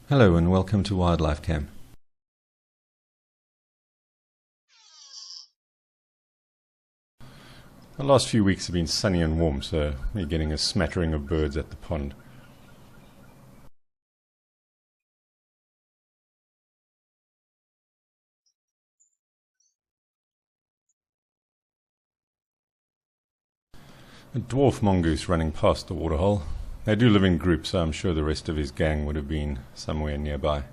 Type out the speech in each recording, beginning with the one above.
Hello and welcome to Wildlife Cam. The last few weeks have been sunny and warm, so we're getting a smattering of birds at the pond. A dwarf mongoose running past the waterhole. They do live in groups, so I'm sure the rest of his gang would have been somewhere nearby.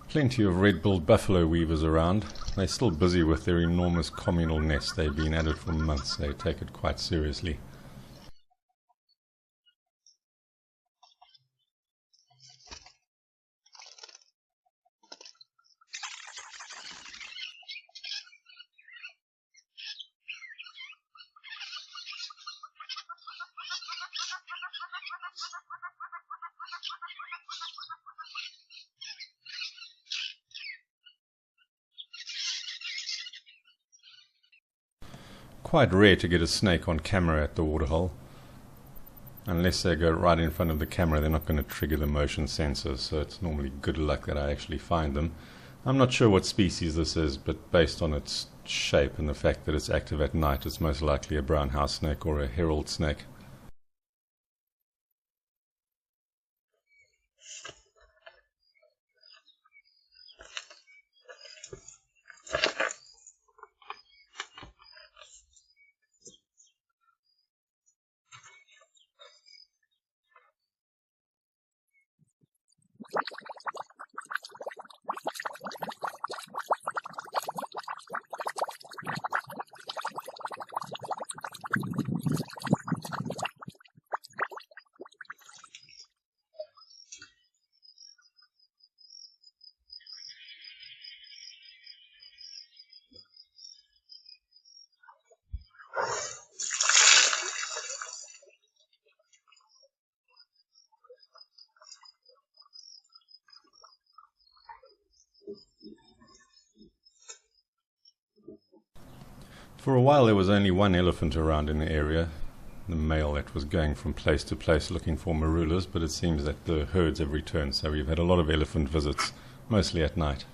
Plenty of red-billed buffalo weavers around. They're still busy with their enormous communal nest. They've been at it for months. They take it quite seriously. Quite rare to get a snake on camera at the waterhole. Unless they go right in front of the camera, they're not going to trigger the motion sensors, so it's normally good luck that I actually find them. I'm not sure what species this is, but based on its shape and the fact that it's active at night, it's most likely a brown house snake or a herald snake. For a while there was only one elephant around in the area, the male that was going from place to place looking for marulas, but it seems that the herds have returned, so we've had a lot of elephant visits, mostly at night.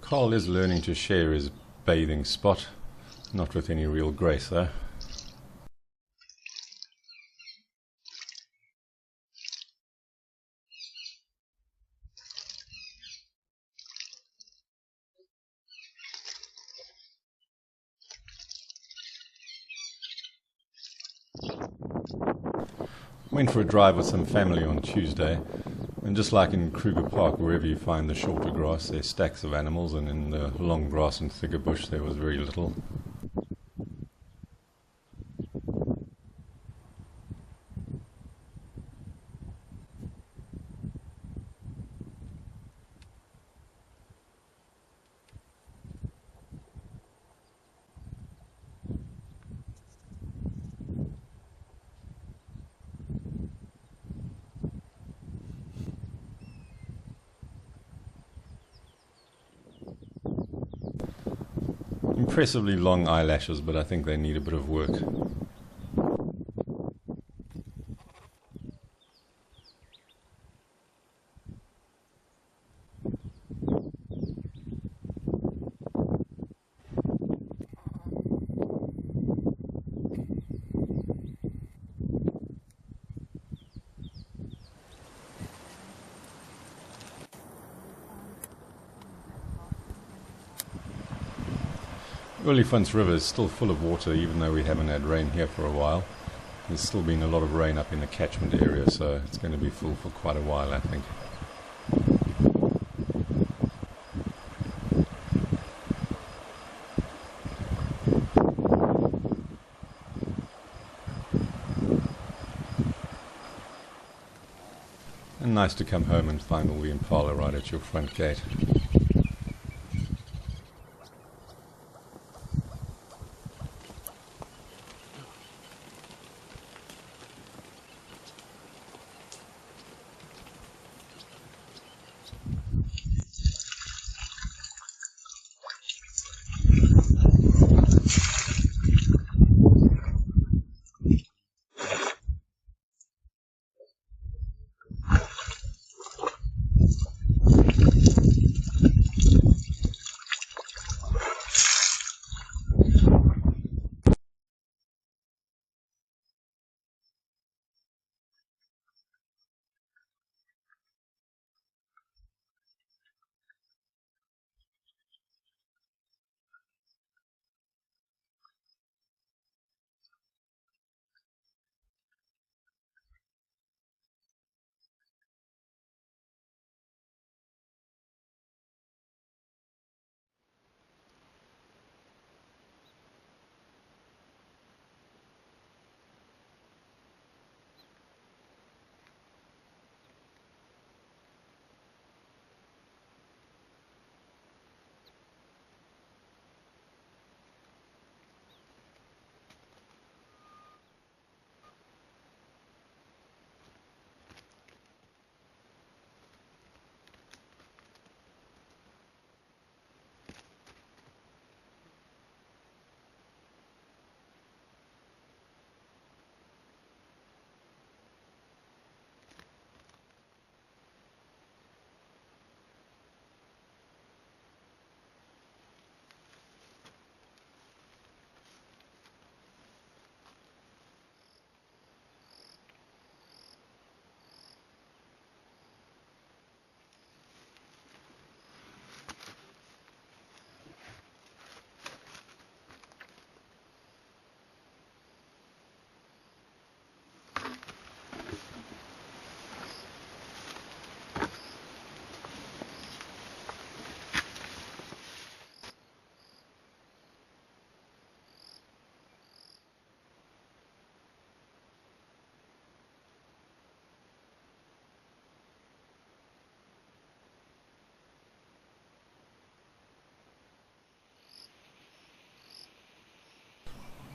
Carl is learning to share his bathing spot, not with any real grace though. Went for a drive with some family on Tuesday, and just like in Kruger Park, wherever you find the shorter grass, there's stacks of animals, and in the long grass and thicker bush there was very little. Impressively long eyelashes, but I think they need a bit of work. Oliphant's River is still full of water, even though we haven't had rain here for a while. There's still been a lot of rain up in the catchment area, so it's going to be full for quite a while, I think. And nice to come home and find all the impala right at your front gate.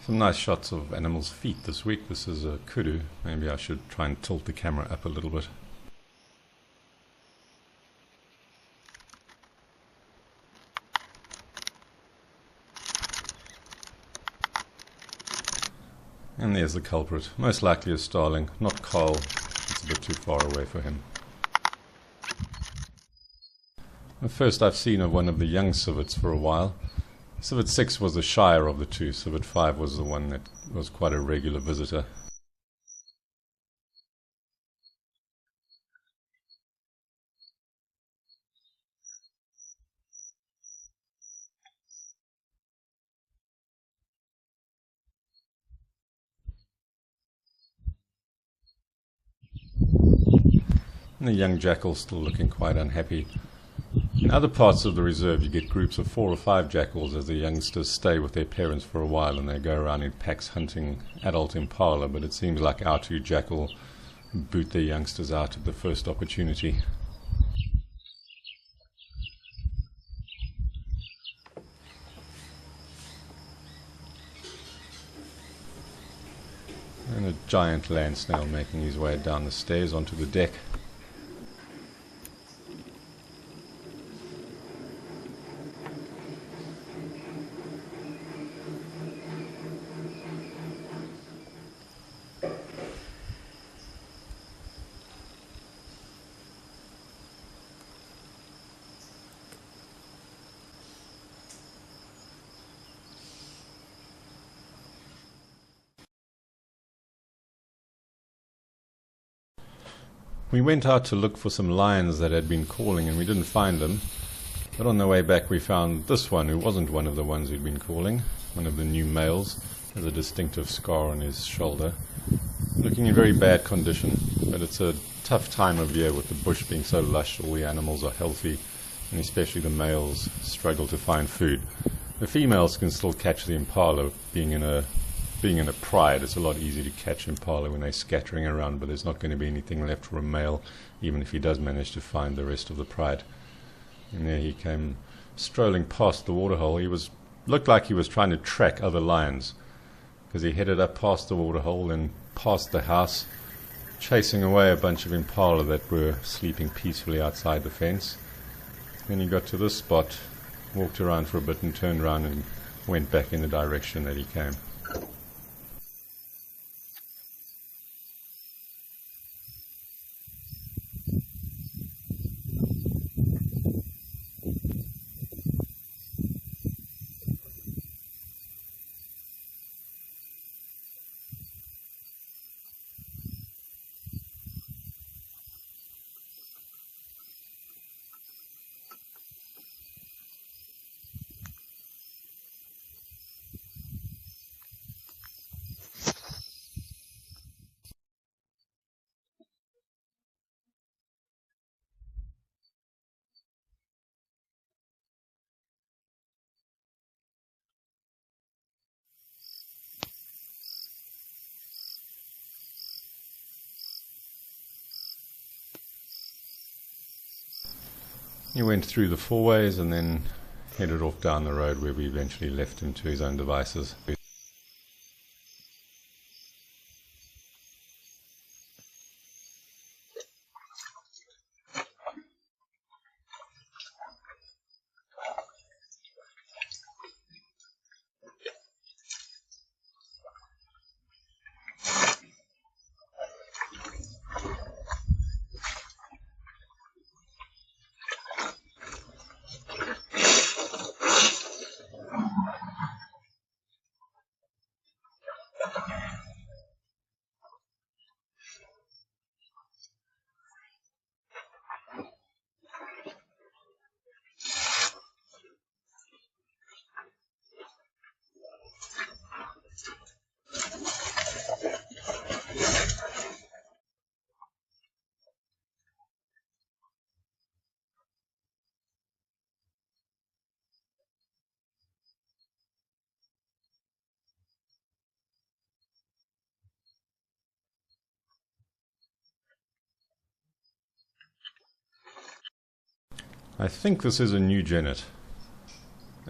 Some nice shots of animals' feet this week. This is a kudu. Maybe I should try and tilt the camera up a little bit. And there's the culprit. Most likely a starling, not Carl. It's a bit too far away for him. The first I've seen of one of the young civets for a while. Civet 6 was the shyer of the two. Civet 5 was the one that was quite a regular visitor. And the young jackal's still looking quite unhappy. In other parts of the reserve you get groups of 4 or 5 jackals as the youngsters stay with their parents for a while and they go around in packs hunting adult impala, but it seems like our 2 jackal boot their youngsters out at the first opportunity. And a giant land snail making his way down the stairs onto the deck. We went out to look for some lions that had been calling and we didn't find them, but on the way back we found this one who wasn't one of the ones who'd been calling, one of the new males, has a distinctive scar on his shoulder, looking in very bad condition, but it's a tough time of year with the bush being so lush. All the animals are healthy and especially the males struggle to find food. The females can still catch the impala. Being in a pride, it's a lot easier to catch impala when they're scattering around, but there's not going to be anything left for a male, even if he does manage to find the rest of the pride. And there he came strolling past the waterhole. Looked like he was trying to track other lions, because he headed up past the waterhole and past the house, chasing away a bunch of impala that were sleeping peacefully outside the fence. Then he got to this spot, walked around for a bit and turned around and went back in the direction that he came. He went through the fourways and then headed off down the road where we eventually left him to his own devices. I think this is a new genet.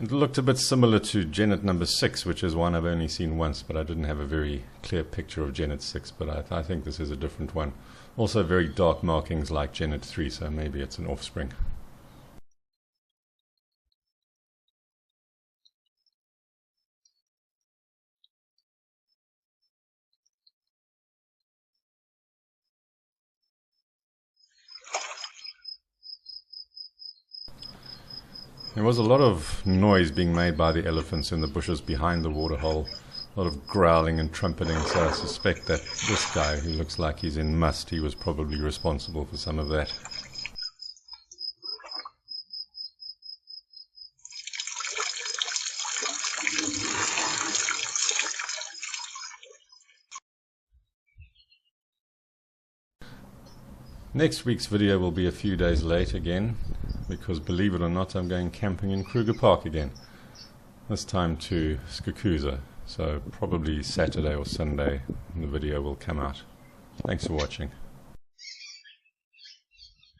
It looked a bit similar to genet number 6, which is one I've only seen once, but I didn't have a very clear picture of genet 6, but I think this is a different one. Also very dark markings like genet 3, so maybe it's an offspring. There was a lot of noise being made by the elephants in the bushes behind the waterhole. A lot of growling and trumpeting, so I suspect that this guy, who looks like he's in must, he was probably responsible for some of that. Next week's video will be a few days late again, because believe it or not, I'm going camping in Kruger Park again. This time to Skukuza, so probably Saturday or Sunday the video will come out. Thanks for watching.